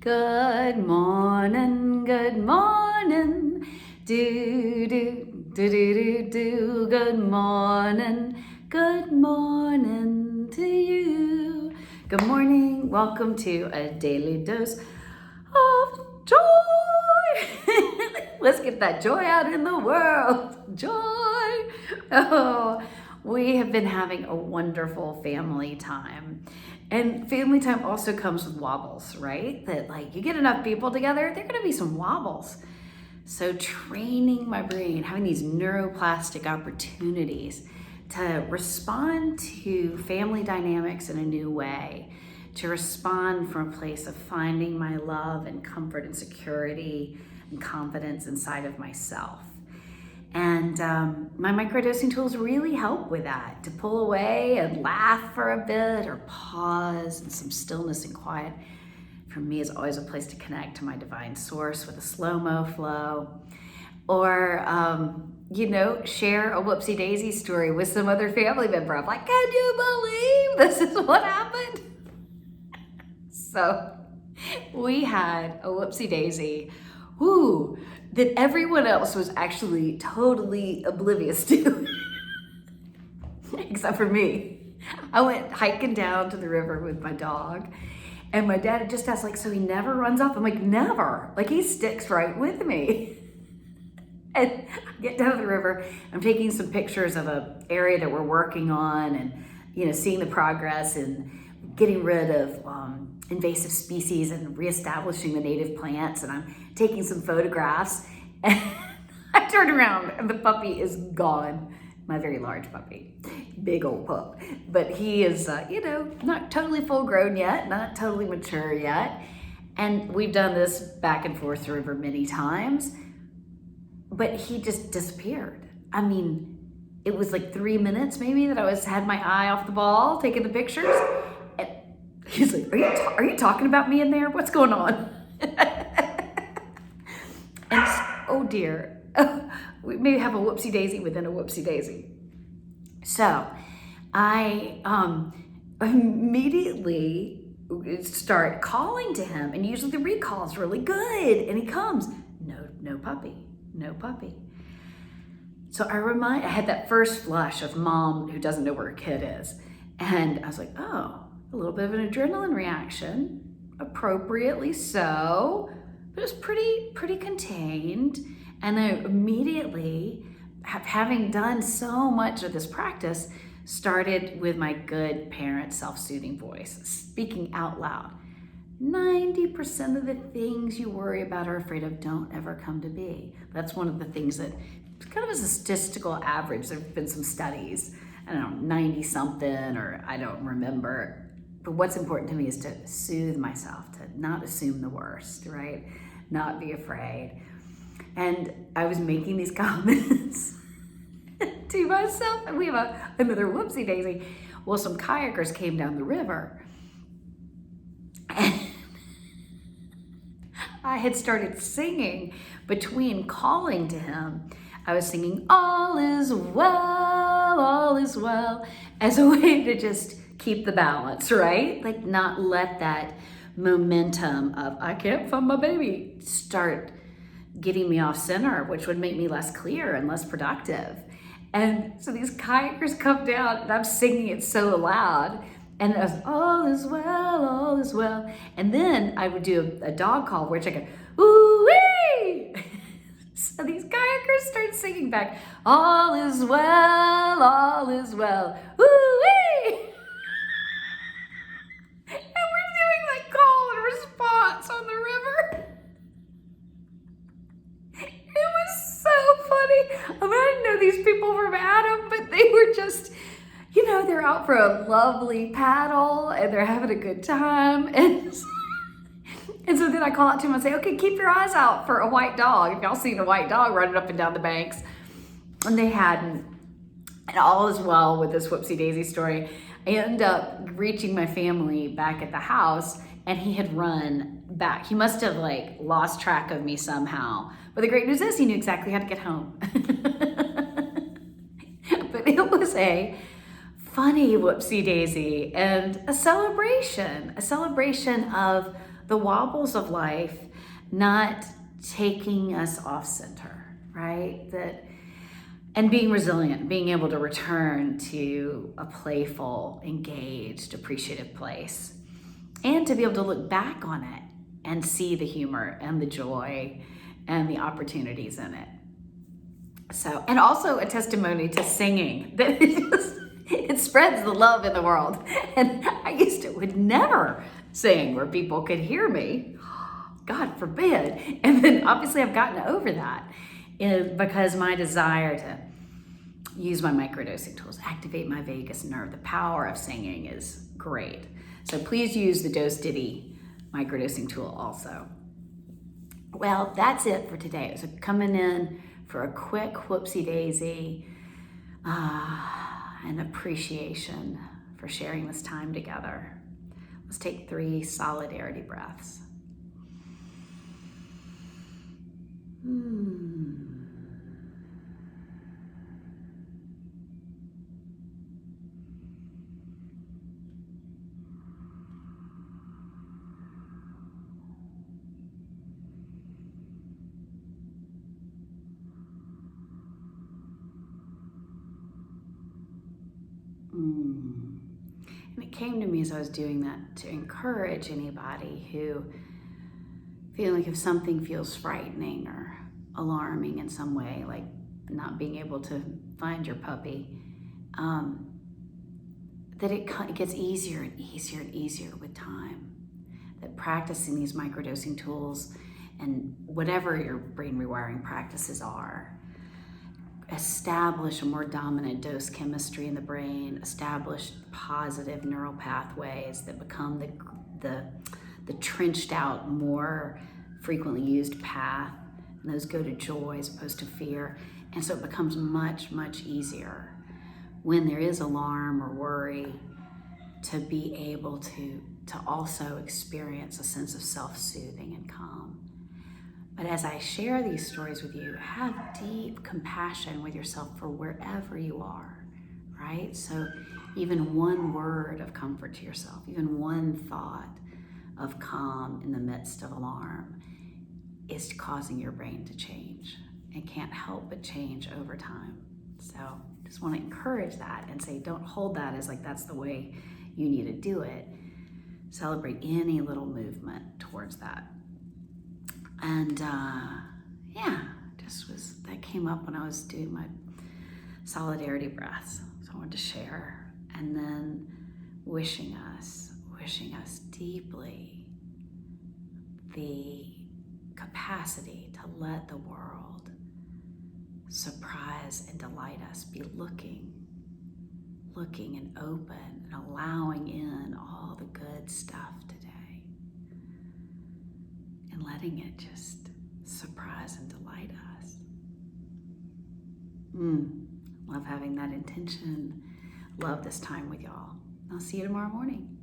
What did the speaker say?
Good morning, good morning. Do, do, do, do, do, do. Good morning to you. Good morning. Welcome to a daily dose of joy. Let's get that joy out in the world. Joy. Oh, we have been having a wonderful family time. And family time also comes with wobbles, right? That like you get enough people together, there are gonna be some wobbles. So training my brain, having these neuroplastic opportunities to respond to family dynamics in a new way, to respond from a place of finding my love and comfort and security and confidence inside of myself. And my microdosing tools really help with that, to pull away and laugh for a bit or pause and some stillness and quiet. For me, is always a place to connect to my divine source with a slow-mo flow. Or, share a Whoopsie Daisy story with some other family member. I'm like, can you believe this is what happened? So we had a Whoopsie Daisy that everyone else was actually totally oblivious to, except for me. I went hiking down to the river with my dog, and my dad just asked, like, so he never runs off? I'm like, never. Like, he sticks right with me. And I get down to the river, I'm taking some pictures of an area that we're working on and, seeing the progress and getting rid of invasive species and reestablishing the native plants. And I'm taking some photographs, and I turn around and the puppy is gone. My very large puppy, big old pup. But he is, not totally full grown yet, not totally mature yet. And we've done this back and forth the river many times, but he just disappeared. I mean, it was like 3 minutes maybe that had my eye off the ball, taking the pictures. And he's like, are you talking about me in there? What's going on? And oh dear, we may have a Whoopsie Daisy within a Whoopsie Daisy. So I immediately start calling to him, and usually the recall is really good, and he comes, no puppy. So I had that first flush of mom who doesn't know where her kid is, and I was like, oh, a little bit of an adrenaline reaction, appropriately so, but it was pretty contained. And then immediately, having done so much of this practice, started with my good parent self-soothing voice, speaking out loud. 90% of the things you worry about or are afraid of don't ever come to be. That's one of the things that kind of is a statistical average. There have been some studies, 90 something, or I don't remember. But what's important to me is to soothe myself, to not assume the worst, right? Not be afraid. And I was making these comments to myself, and we have another Whoopsie Daisy. Well, some kayakers came down the river, and I had started singing between calling to him. I was singing, all is well, as a way to just keep the balance, right? Like not let that momentum of, I can't find my baby, start getting me off center, which would make me less clear and less productive. And so these kayakers come down, and I'm singing it so loud, and it was, all is well. And then I would do a dog call, which I go, ooh-wee! So these kayakers start singing back, all is well, ooh-wee! And we're doing like call and response on the river. It was so funny. I mean, I didn't know these people from Adam, but they were just, they're out for a lovely paddle and they're having a good time. And so then I call out to him and say, okay, keep your eyes out for a white dog. If y'all seen a white dog running up and down the banks. And they hadn't. And all is well with this Whoopsie Daisy story. I ended up reaching my family back at the house, and he had run back. He must have lost track of me somehow. But the great news is he knew exactly how to get home. But it was a funny Whoopsie Daisy and a celebration of the wobbles of life not taking us off center, right? And being resilient, being able to return to a playful, engaged, appreciative place, and to be able to look back on it and see the humor and the joy and the opportunities in it. So, and also a testimony to singing, that it spreads the love in the world. And I would never sing where people could hear me, God forbid. And then obviously I've gotten over that because my desire to use my microdosing tools, activate my vagus nerve, the power of singing is great. So please use the Dose Diddy microdosing tool also. Well, that's it for today. So coming in for a quick Whoopsie Daisy and appreciation for sharing this time together. Let's take 3 solidarity breaths. And it came to me as I was doing that to encourage anybody who feeling like if something feels frightening or alarming in some way, like not being able to find your puppy, that it gets easier and easier and easier with time. That practicing these microdosing tools and whatever your brain rewiring practices are, establish a more dominant dose chemistry in the brain, establish positive neural pathways that become the trenched out, more frequently used path, and those go to joy as opposed to fear. And so it becomes much, much easier when there is alarm or worry to be able to also experience a sense of self-soothing and calm. But as I share these stories with you, have deep compassion with yourself for wherever you are, right? So even one word of comfort to yourself, even one thought of calm in the midst of alarm is causing your brain to change. It can't help but change over time. So just want to encourage that and say, don't hold that as like that's the way you need to do it. Celebrate any little movement towards that. And that came up when I was doing my solidarity breaths. So I wanted to share. And then wishing us deeply the capacity to let the world surprise and delight us, be looking and open and allowing in all the good stuff today and letting it just surprise and delight us. Love having that intention. Love this time with y'all. I'll see you tomorrow morning.